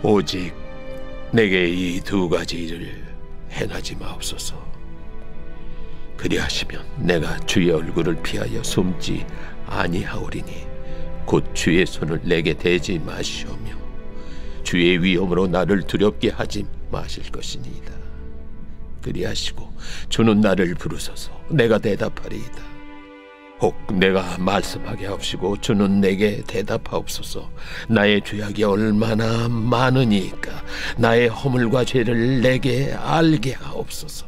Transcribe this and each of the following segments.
오직 내게 이 두 가지 일을 행하지 마옵소서. 그리하시면 내가 주의 얼굴을 피하여 숨지 아니하오리니 곧 주의 손을 내게 대지 마시오며 주의 위엄으로 나를 두렵게 하지 마실 것이니이다. 그리하시고 주는 나를 부르소서. 내가 대답하리이다. 혹 내가 말씀하게 하옵시고 주는 내게 대답하옵소서. 나의 죄악이 얼마나 많으니까 나의 허물과 죄를 내게 알게 하옵소서.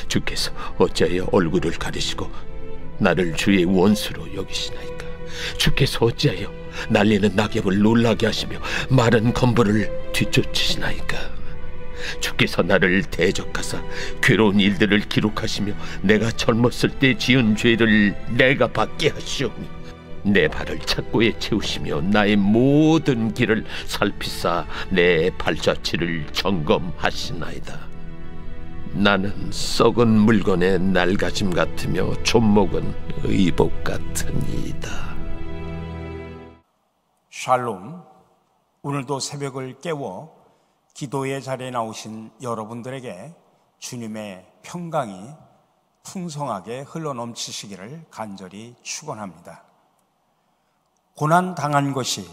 주께서 어찌하여 얼굴을 가리시고 나를 주의 원수로 여기시나이까? 주께서 어찌하여 날리는 낙엽을 놀라게 하시며 마른 건물을 뒤쫓으시나이까? 주께서 나를 대적하사 괴로운 일들을 기록하시며 내가 젊었을 때 지은 죄를 내가 받게 하시오니 내 발을 착고에 채우시며 나의 모든 길을 살피사 내 발자취를 점검하시나이다. 나는 썩은 물건의 낡아짐 같으며 존목은 의복 같으니이다. 샬롬. 오늘도 새벽을 깨워 기도의 자리에 나오신 여러분들에게 주님의 평강이 풍성하게 흘러넘치시기를 간절히 축원합니다. 고난 당한 것이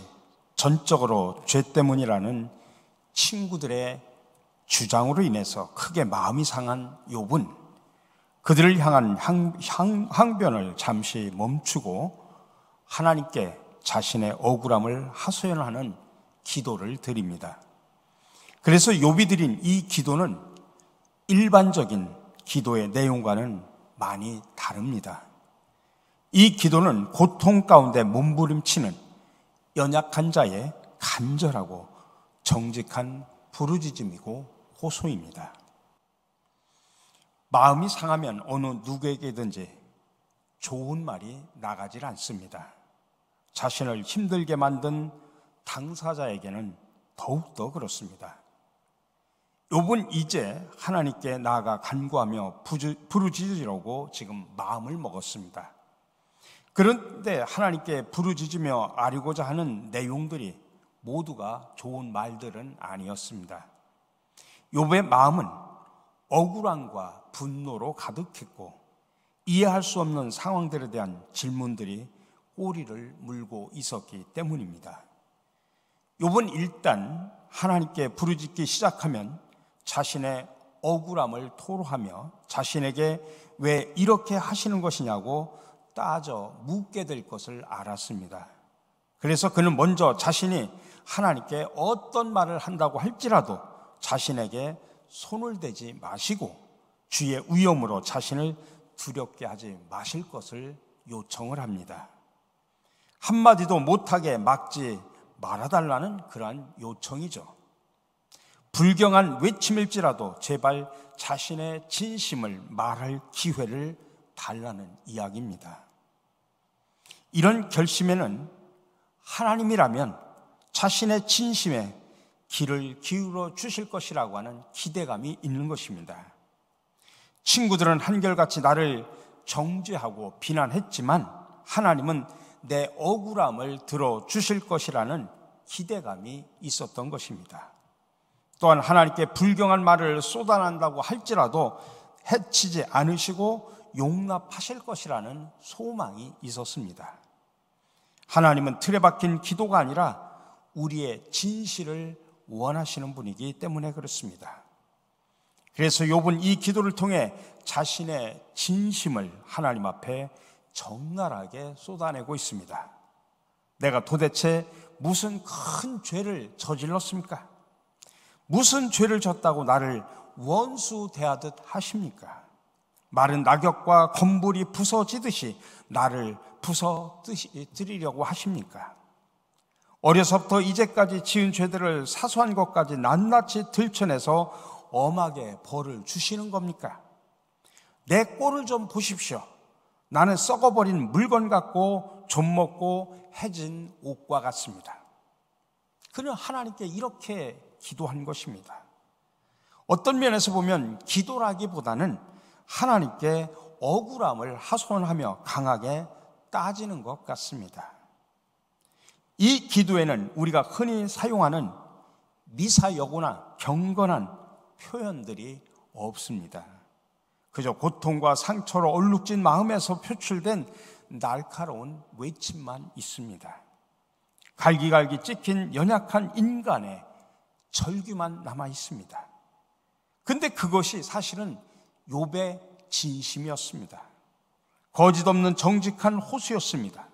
전적으로 죄 때문이라는 친구들의 주장으로 인해서 크게 마음이 상한 욥은 그들을 향한 항변을 잠시 멈추고 하나님께 자신의 억울함을 하소연하는 기도를 드립니다. 그래서 욥이 드린 이 기도는 일반적인 기도의 내용과는 많이 다릅니다. 이 기도는 고통 가운데 몸부림치는 연약한 자의 간절하고 정직한 부르짖음이고 호소입니다. 마음이 상하면 어느 누구에게든지 좋은 말이 나가질 않습니다. 자신을 힘들게 만든 당사자에게는 더욱더 그렇습니다. 욥은 이제 하나님께 나아가 간구하며 부르짖으려고 지금 마음을 먹었습니다. 그런데 하나님께 부르짖으며 아뢰고자 하는 내용들이 모두가 좋은 말들은 아니었습니다. 욥의 마음은 억울함과 분노로 가득했고 이해할 수 없는 상황들에 대한 질문들이 꼬리를 물고 있었기 때문입니다. 욥은 일단 하나님께 부르짖기 시작하면 자신의 억울함을 토로하며 자신에게 왜 이렇게 하시는 것이냐고 따져 묻게 될 것을 알았습니다. 그래서 그는 먼저 자신이 하나님께 어떤 말을 한다고 할지라도 자신에게 손을 대지 마시고 주의 위엄으로 자신을 두렵게 하지 마실 것을 요청을 합니다. 한마디도 못하게 막지 말아달라는 그러한 요청이죠. 불경한 외침일지라도 제발 자신의 진심을 말할 기회를 달라는 이야기입니다. 이런 결심에는 하나님이라면 자신의 진심에 귀를 기울여 주실 것이라고 하는 기대감이 있는 것입니다. 친구들은 한결같이 나를 정죄하고 비난했지만 하나님은 내 억울함을 들어주실 것이라는 기대감이 있었던 것입니다. 또한 하나님께 불경한 말을 쏟아낸다고 할지라도 해치지 않으시고 용납하실 것이라는 소망이 있었습니다. 하나님은 틀에 박힌 기도가 아니라 우리의 진실을 원하시는 분이기 때문에 그렇습니다. 그래서 욥은 이 기도를 통해 자신의 진심을 하나님 앞에 적나라하게 쏟아내고 있습니다. 내가 도대체 무슨 큰 죄를 저질렀습니까? 무슨 죄를 졌다고 나를 원수 대하듯 하십니까? 마른 낙엽과 건물이 부서지듯이 나를 부서뜨리려고 하십니까? 어려서부터 이제까지 지은 죄들을 사소한 것까지 낱낱이 들춰내서 엄하게 벌을 주시는 겁니까? 내 꼴을 좀 보십시오. 나는 썩어버린 물건 같고 좀먹고 해진 옷과 같습니다. 그는 하나님께 이렇게 기도한 것입니다. 어떤 면에서 보면 기도라기보다는 하나님께 억울함을 하소연하며 강하게 따지는 것 같습니다. 이 기도에는 우리가 흔히 사용하는 미사여구나 경건한 표현들이 없습니다. 그저 고통과 상처로 얼룩진 마음에서 표출된 날카로운 외침만 있습니다. 갈기갈기 찍힌 연약한 인간의 절규만 남아 있습니다. 근데 그것이 사실은 욥의 진심이었습니다. 거짓 없는 정직한 호소였습니다.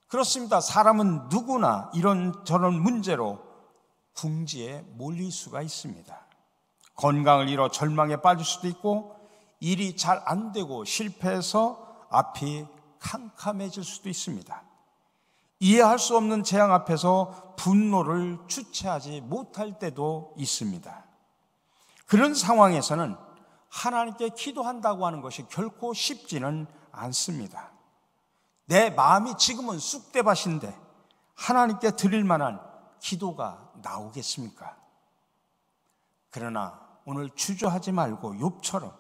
그렇습니다. 사람은 누구나 이런저런 문제로 궁지에 몰릴 수가 있습니다. 건강을 잃어 절망에 빠질 수도 있고, 일이 잘 안 되고 실패해서 앞이 캄캄해질 수도 있습니다. 이해할 수 없는 재앙 앞에서 분노를 주체하지 못할 때도 있습니다. 그런 상황에서는 하나님께 기도한다고 하는 것이 결코 쉽지는 않습니다. 내 마음이 지금은 쑥대밭인데 하나님께 드릴 만한 기도가 나오겠습니까? 그러나 오늘 주저하지 말고 욥처럼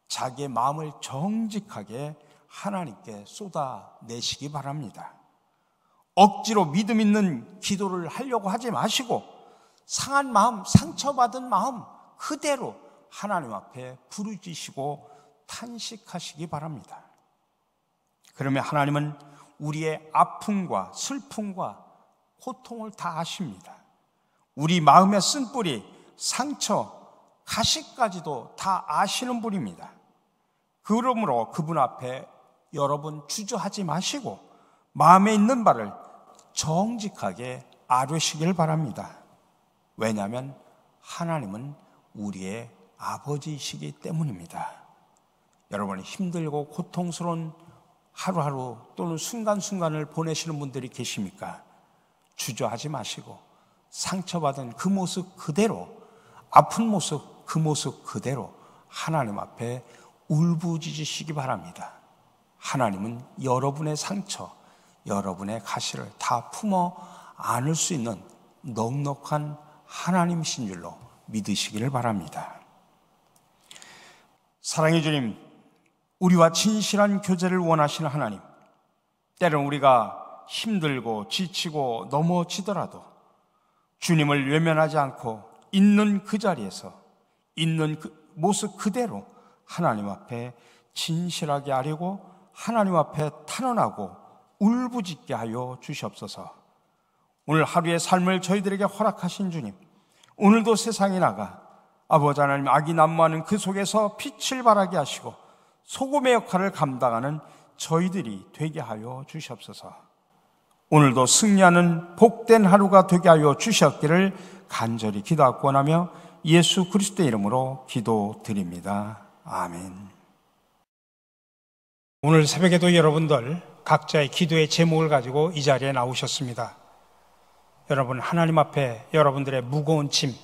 자기의 마음을 정직하게 하나님께 쏟아내시기 바랍니다. 억지로 믿음 있는 기도를 하려고 하지 마시고 상한 마음, 상처받은 마음 그대로 하나님 앞에 부르짖으시고 탄식하시기 바랍니다. 그러면 하나님은 우리의 아픔과 슬픔과 고통을 다 아십니다. 우리 마음의 쓴뿌리, 상처, 가시까지도 다 아시는 분입니다. 그러므로 그분 앞에 여러분 주저하지 마시고 마음에 있는 바를 정직하게 아뢰시길 바랍니다. 왜냐하면 하나님은 우리의 아버지이시기 때문입니다. 여러분이 힘들고 고통스러운 하루하루 또는 순간순간을 보내시는 분들이 계십니까? 주저하지 마시고 상처받은 그 모습 그대로, 아픈 모습 그 모습 그대로 하나님 앞에 울부짖으시기 바랍니다. 하나님은 여러분의 상처, 여러분의 가시를 다 품어 안을 수 있는 넉넉한 하나님이신 줄로 믿으시기를 바랍니다. 사랑의 주님, 우리와 진실한 교제를 원하시는 하나님, 때론 우리가 힘들고 지치고 넘어지더라도 주님을 외면하지 않고 있는 그 자리에서 있는 그 모습 그대로 하나님 앞에 진실하게 아뢰고 하나님 앞에 탄원하고 울부짖게 하여 주시옵소서. 오늘 하루의 삶을 저희들에게 허락하신 주님, 오늘도 세상에 나가 아버지 하나님 악이 난무하는 그 속에서 빛을 발하게 하시고 소금의 역할을 감당하는 저희들이 되게 하여 주시옵소서. 오늘도 승리하는 복된 하루가 되게 하여 주셨기를 간절히 기도하고 원하며 예수 그리스도의 이름으로 기도드립니다. 아멘. 오늘 새벽에도 여러분들 각자의 기도의 제목을 가지고 이 자리에 나오셨습니다. 여러분, 하나님 앞에 여러분들의 무거운 짐,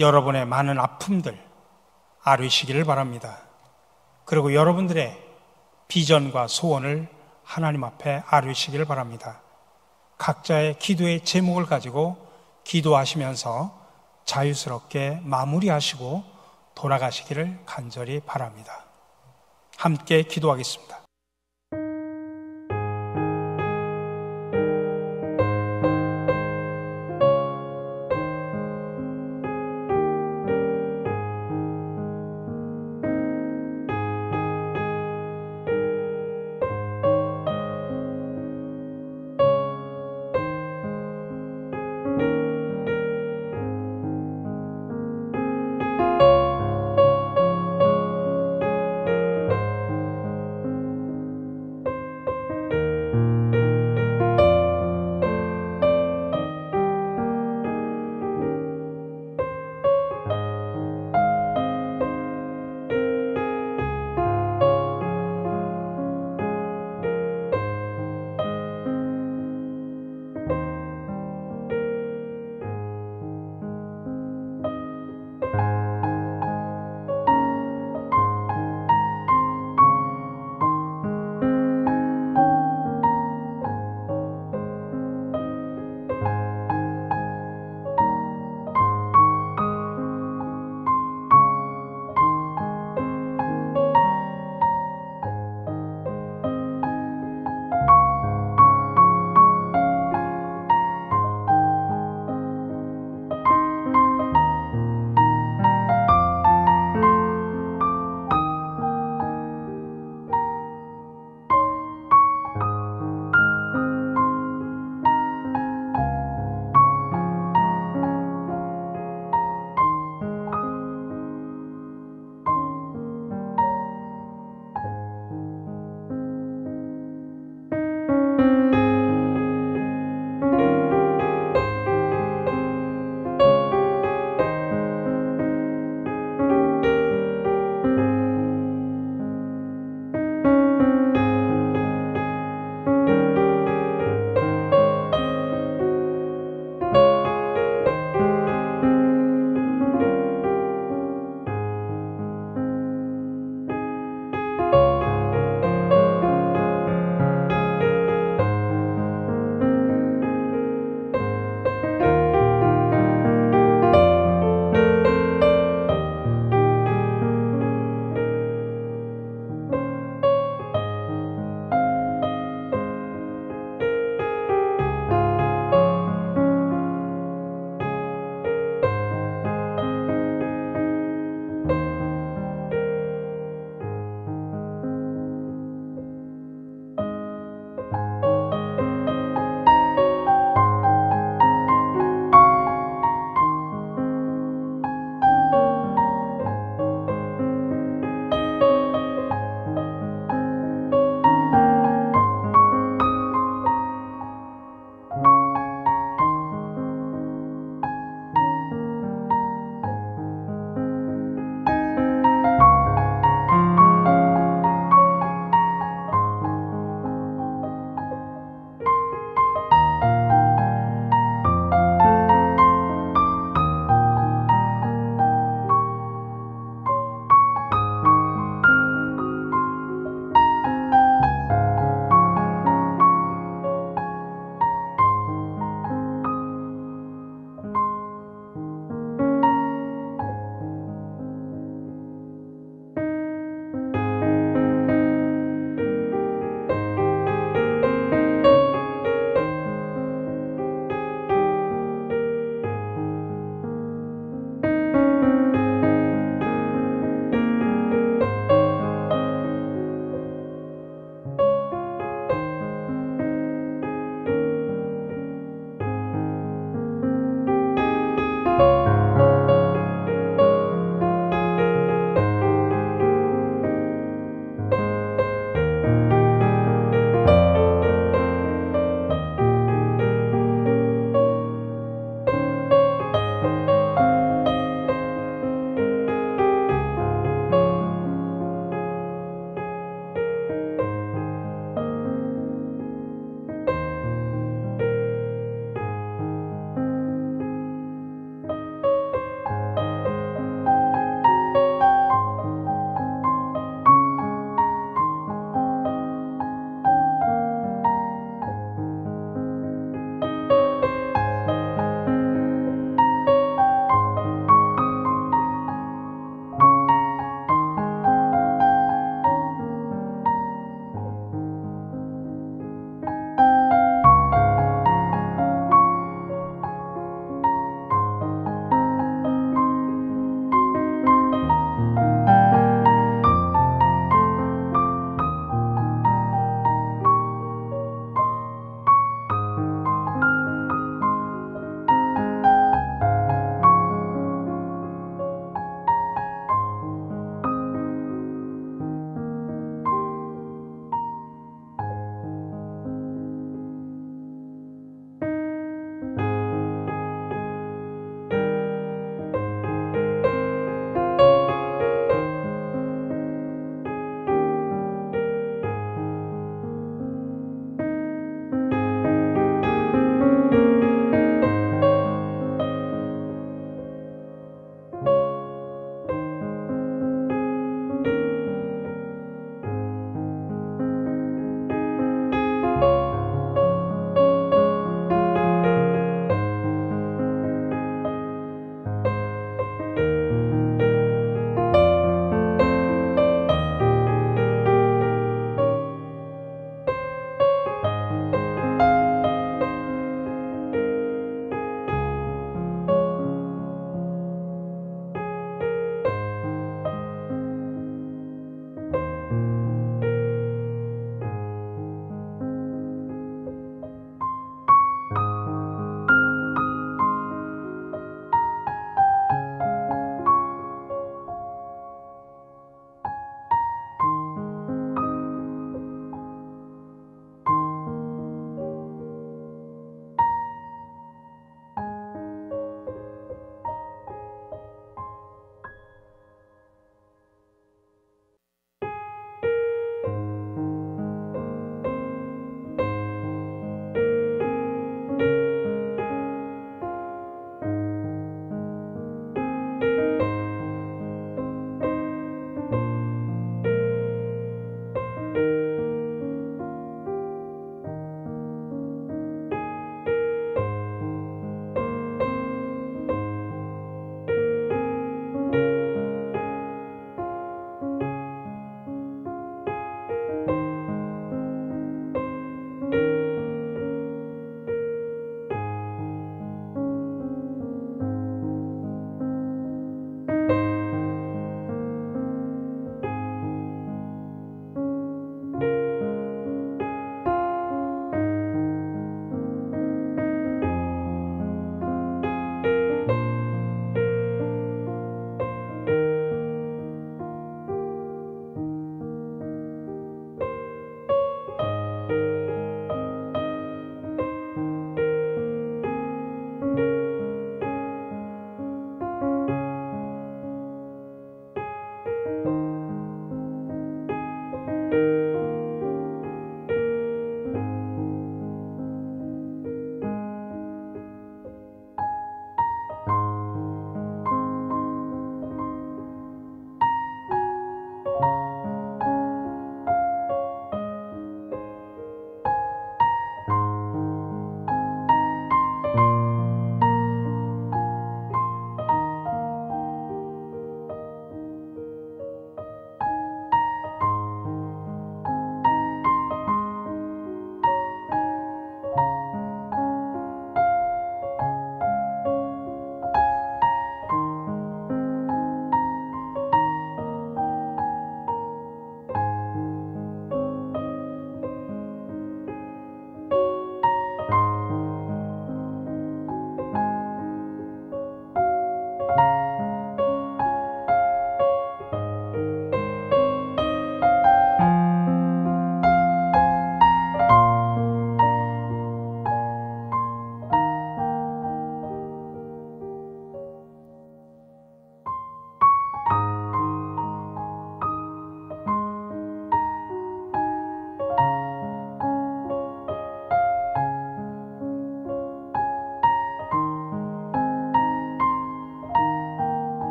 여러분의 많은 아픔들 아뢰시기를 바랍니다. 그리고 여러분들의 비전과 소원을 하나님 앞에 아뢰시기를 바랍니다. 각자의 기도의 제목을 가지고 기도하시면서 자유스럽게 마무리하시고 돌아가시기를 간절히 바랍니다. 함께 기도하겠습니다.